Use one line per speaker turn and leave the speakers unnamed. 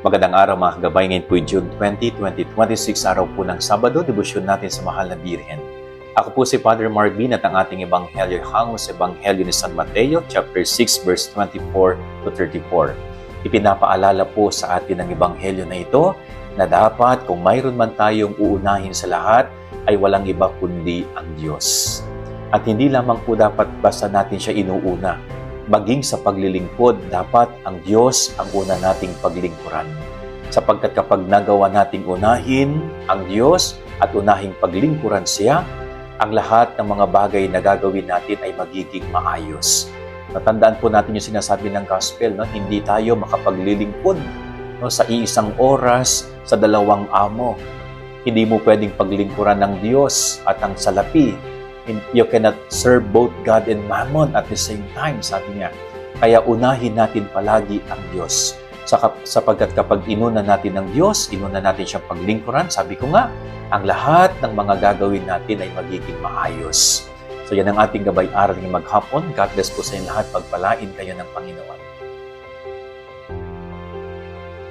Magandang araw mga kagabay, ngayon po June 20, 2026, araw po ng Sabado, debosyon natin sa Mahal na Birhen. Ako po si Father Mark Bin at ang ating ebanghelyo hango sa ebanghelyo ni San Mateo, chapter 6, verse 24 to 34. Ipinapaalala po sa atin ang ebanghelyo na ito na dapat kung mayroon man tayong uunahin sa lahat ay walang iba kundi ang Diyos. At hindi lamang po dapat basta natin siya inuuna, maging sa paglilingkod, dapat ang Diyos ang una nating paglingkuran. Sapagkat kapag nagawa nating unahin ang Diyos at unahing paglingkuran siya, ang lahat ng mga bagay na gagawin natin ay magiging maayos. Natandaan po natin yung sinasabi ng gospel, no? Hindi tayo makapaglilingkod, no? Sa iisang oras, sa dalawang amo. Hindi mo pwedeng paglingkuran ng Diyos at ang salapi. You cannot serve both God and Mammon at the same time, sabi niya. Kaya unahin natin palagi ang Diyos. Sapagkat kapag inuna natin ang Diyos, inuna natin siyang paglingkuran, sabi ko nga, ang lahat ng mga gagawin natin ay magiging maayos. So yan ang ating gabay-aral ng maghapon. God bless po sa inyo lahat. Pagpalain kayo ng Panginoon.